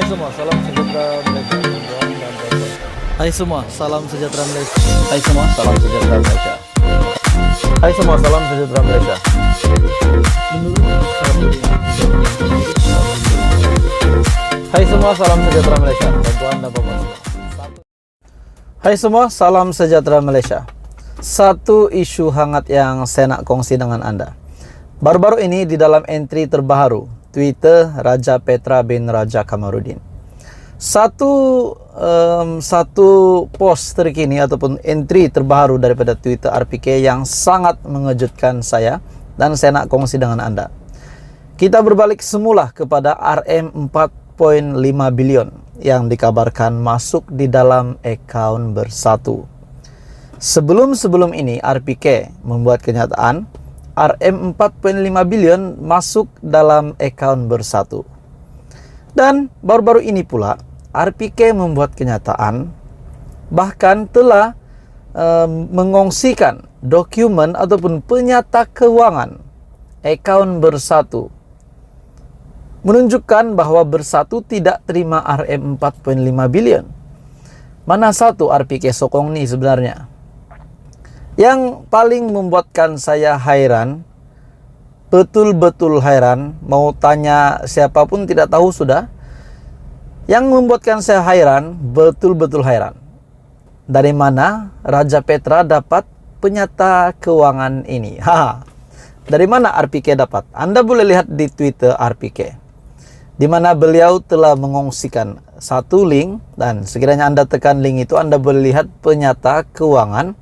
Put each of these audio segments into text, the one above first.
semua, salam sejahtera Malaysia. Hai semua, salam sejahtera Malaysia. Hai semua, salam sejahtera Malaysia. Hai semua, salam sejahtera Malaysia. Hai semua, salam sejahtera Malaysia. Bantuan dan Bapak semua. Hai semua, salam sejahtera Malaysia. Satu isu hangat yang saya nak kongsi dengan Anda. Baru-baru ini di dalam entry terbaru Twitter Raja Petra bin Raja Kamarudin. Satu post terkini ataupun entry terbaru daripada Twitter RPK yang sangat mengejutkan saya dan saya nak kongsi dengan Anda. Kita berbalik semula kepada RM 4.5 bilion yang dikabarkan masuk di dalam akaun Bersatu. Sebelum ini RPK membuat kenyataan RM 4.5 bilion masuk dalam akaun Bersatu. Dan baru-baru ini pula RPK membuat kenyataan bahkan telah mengongsikan dokumen ataupun penyata keuangan akaun Bersatu, menunjukkan bahwa Bersatu tidak terima RM 4.5 bilion. Mana satu RPK sokong ni sebenarnya? Yang paling membuatkan saya hairan, betul-betul hairan, mau tanya siapapun tidak tahu sudah. Yang membuatkan saya hairan, betul-betul hairan. Dari mana Raja Petra dapat penyata keuangan ini? Dari mana RPK dapat? Anda boleh lihat di Twitter RPK, di mana beliau telah mengongsikan satu link, dan sekiranya Anda tekan link itu, Anda boleh lihat penyata keuangan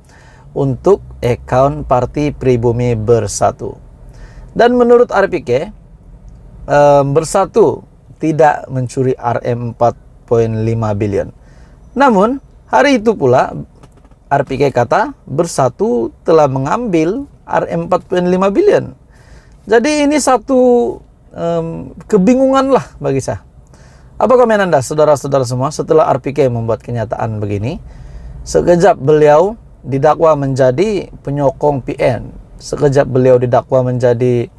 untuk akaun Parti Pribumi Bersatu. Dan menurut RPK, Bersatu tidak mencuri RM 4.5 bilion. Namun, hari itu pula RPK kata Bersatu telah mengambil RM 4.5 bilion. Jadi ini satu kebingungan lah bagi saya. Apa komen Anda, saudara-saudara semua, setelah RPK membuat kenyataan begini? Sekejap beliau didakwa menjadi penyokong PN, sekejap beliau didakwa menjadi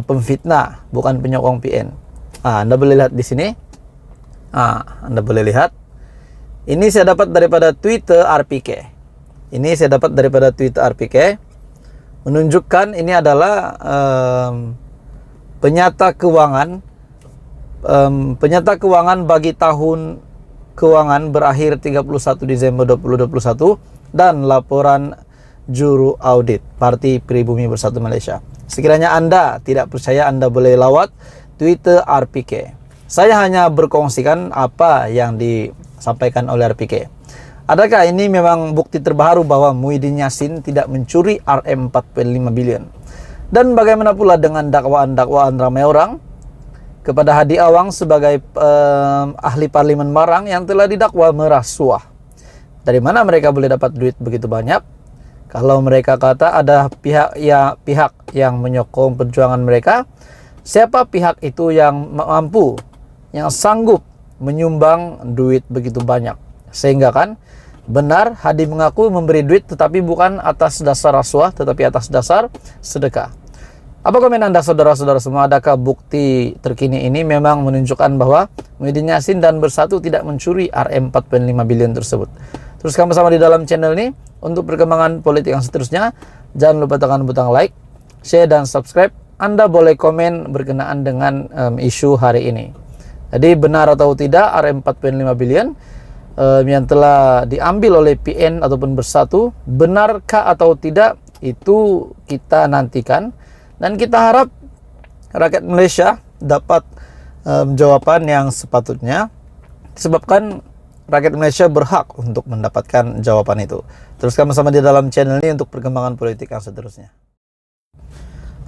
pemfitnah, bukan penyokong PN. Anda boleh lihat di sini. Anda boleh lihat. Ini saya dapat daripada Twitter RPK. Ini saya dapat daripada Twitter RPK, menunjukkan ini adalah penyata keuangan bagi tahun keuangan berakhir 31 Desember 2021 dan laporan juru audit Parti Pribumi Bersatu Malaysia. Sekiranya Anda tidak percaya, Anda boleh lawat Twitter RPK. Saya hanya berkongsikan apa yang disampaikan oleh RPK. Adakah ini memang bukti terbaru bahwa Muhyiddin Yassin tidak mencuri RM 4.5 bilion? Dan bagaimana pula dengan dakwaan-dakwaan ramai orang kepada Hadi Awang sebagai ahli parlimen Marang yang telah didakwa merasuah? Dari mana mereka boleh dapat duit begitu banyak? Kalau mereka kata ada pihak yang menyokong perjuangan mereka, siapa pihak itu yang mampu, yang sanggup menyumbang duit begitu banyak? Sehingga kan benar Hadi mengaku memberi duit tetapi bukan atas dasar rasuah tetapi atas dasar sedekah. Apa komen Anda, saudara-saudara semua? Adakah bukti terkini ini memang menunjukkan bahwa Muhyiddin Yassin dan Bersatu tidak mencuri RM 4.5 bilion tersebut? Teruskan bersama di dalam channel ini. Untuk perkembangan politik yang seterusnya, jangan lupa tekan butang like, share, dan subscribe. Anda boleh komen berkenaan dengan isu hari ini. Jadi benar atau tidak RM 4.5 bilion yang telah diambil oleh PN ataupun Bersatu, benarkah atau tidak, itu kita nantikan. Dan kita harap rakyat Malaysia dapat jawaban yang sepatutnya, disebabkan rakyat Malaysia berhak untuk mendapatkan jawaban itu. Teruskan bersama di dalam channel ini untuk perkembangan politik yang seterusnya.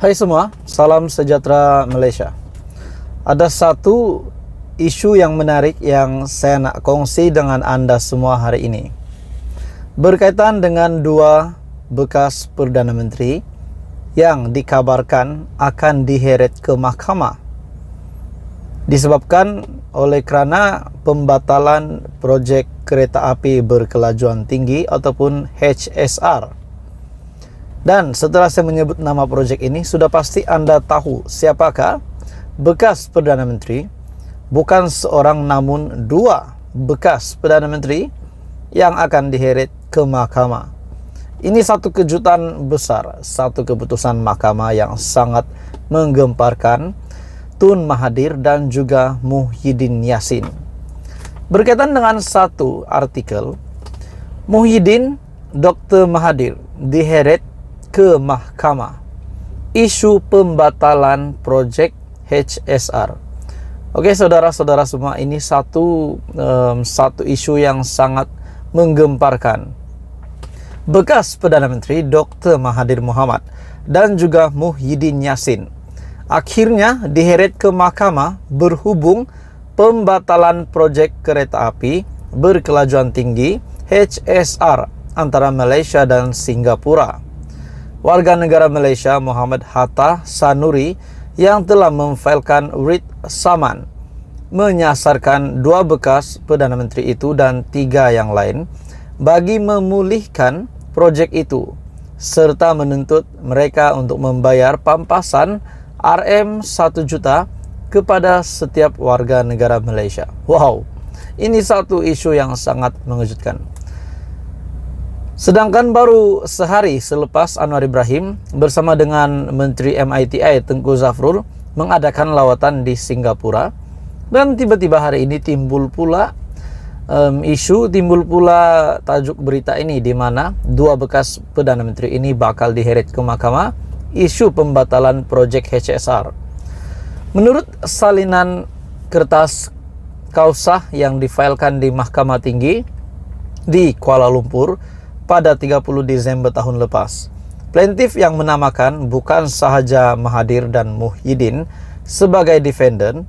Hai semua, salam sejahtera Malaysia. Ada satu isu yang menarik yang saya nak kongsi dengan Anda semua hari ini, berkaitan dengan dua bekas Perdana Menteri yang dikabarkan akan diheret ke mahkamah disebabkan oleh kerana pembatalan projek kereta api berkelajuan tinggi ataupun HSR. Dan setelah saya menyebut nama projek ini, sudah pasti Anda tahu siapakah bekas Perdana Menteri bukan seorang namun dua bekas Perdana Menteri yang akan diheret ke mahkamah. Ini satu kejutan besar, satu keputusan mahkamah yang sangat menggemparkan Tun Mahathir dan juga Muhyiddin Yassin. Berkaitan dengan satu artikel, Muhyiddin Dr. Mahathir diheret ke mahkamah. Isu pembatalan projek HSR. Oke, saudara-saudara semua, ini satu isu yang sangat menggemparkan. Bekas Perdana Menteri Dr. Mahathir Mohamad dan juga Muhyiddin Yassin akhirnya diheret ke mahkamah berhubung pembatalan proyek kereta api berkelajuan tinggi HSR antara Malaysia dan Singapura. Warga negara Malaysia Muhammad Hatta Sanuri yang telah memfailkan writ saman menyasarkan dua bekas Perdana Menteri itu dan tiga yang lain bagi memulihkan proyek itu serta menuntut mereka untuk membayar pampasan RM1 juta kepada setiap warga negara Malaysia. Wow, ini satu isu yang sangat mengejutkan. Sedangkan baru sehari selepas Anwar Ibrahim bersama dengan Menteri MITI Tengku Zafrul mengadakan lawatan di Singapura, dan tiba-tiba hari ini timbul pula tajuk berita ini di mana dua bekas Perdana Menteri ini bakal diheret ke mahkamah isu pembatalan proyek HSR. Menurut salinan kertas kausah yang difailkan di Mahkamah Tinggi di Kuala Lumpur pada 30 Desember tahun lepas, plaintiff yang menamakan bukan sahaja Mahathir dan Muhyiddin sebagai defendant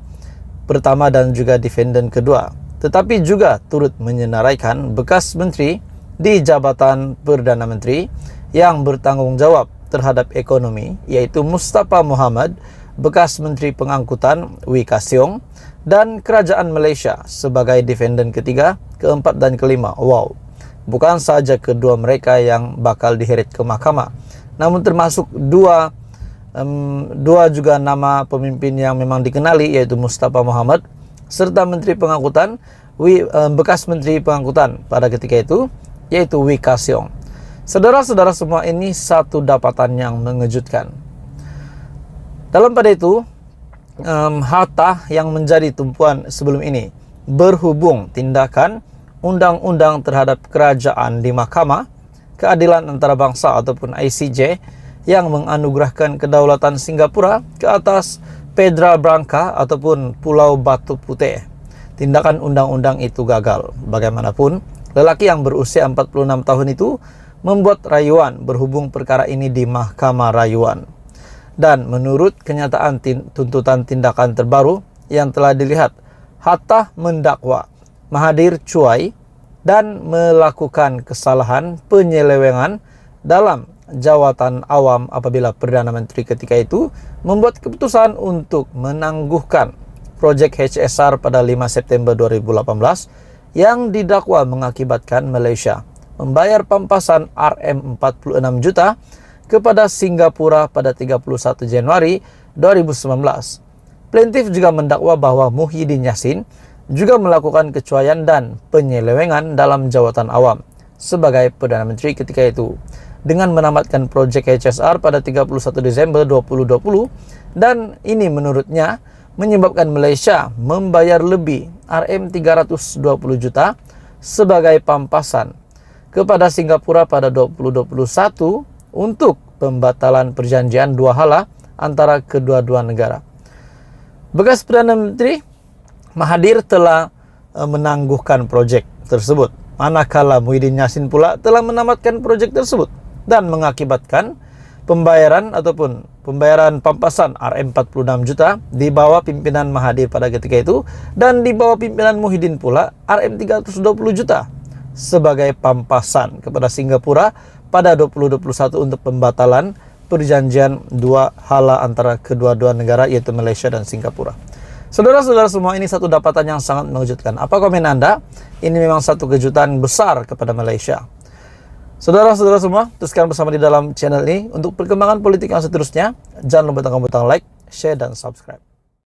pertama dan juga defendant kedua, tetapi juga turut menyenaraikan bekas menteri di Jabatan Perdana Menteri yang bertanggung jawab terhadap ekonomi, yaitu Mustafa Mohamed, bekas Menteri Pengangkutan Wee-Ka Siong, dan Kerajaan Malaysia sebagai defendant ketiga, keempat dan kelima. Wow, bukan saja kedua mereka yang bakal diheret ke mahkamah, namun termasuk dua juga nama pemimpin yang memang dikenali, yaitu Mustafa Mohamed serta Menteri Pengangkutan bekas Menteri Pengangkutan pada ketika itu, yaitu Wee-Ka Siong. Saudara-saudara semua, ini satu dapatan yang mengejutkan. Dalam pada itu, harta yang menjadi tumpuan sebelum ini berhubung tindakan undang-undang terhadap kerajaan di Mahkamah Keadilan Antarabangsa ataupun ICJ yang menganugerahkan kedaulatan Singapura ke atas Pedra Branca ataupun Pulau Batu Putih. Tindakan undang-undang itu gagal. Bagaimanapun, lelaki yang berusia 46 tahun itu membuat rayuan berhubung perkara ini di Mahkamah Rayuan. Dan menurut kenyataan tuntutan tindakan terbaru yang telah dilihat, Hatta mendakwa Mahathir cuai dan melakukan kesalahan penyelewengan dalam jawatan awam apabila Perdana Menteri ketika itu membuat keputusan untuk menangguhkan proyek HSR pada 5 September 2018 yang didakwa mengakibatkan Malaysia membayar pampasan RM46 juta kepada Singapura pada 31 Januari 2019. Plaintiff juga mendakwa bahwa Muhyiddin Yassin juga melakukan kecuaian dan penyelewengan dalam jawatan awam sebagai Perdana Menteri ketika itu dengan menamatkan proyek HSR pada 31 Desember 2020, dan ini menurutnya menyebabkan Malaysia membayar lebih RM320 juta sebagai pampasan kepada Singapura pada 2021 untuk pembatalan perjanjian dua hala antara kedua-dua negara. Bekas Perdana Menteri Mahathir telah menangguhkan proyek tersebut, manakala Muhyiddin Yassin pula telah menamatkan proyek tersebut dan mengakibatkan pembayaran pampasan RM46 juta di bawah pimpinan Mahathir pada ketika itu, dan di bawah pimpinan Muhyiddin pula RM320 juta sebagai pampasan kepada Singapura pada 2021 untuk pembatalan perjanjian dua hala antara kedua-dua negara, yaitu Malaysia dan Singapura. Saudara-saudara semua, ini satu dapatan yang sangat mengejutkan. Apa komen Anda? Ini memang satu kejutan besar kepada Malaysia. Saudara-saudara semua, teruskan bersama di dalam channel ini untuk perkembangan politik yang seterusnya. Jangan lupa tekan butang like, share, dan subscribe.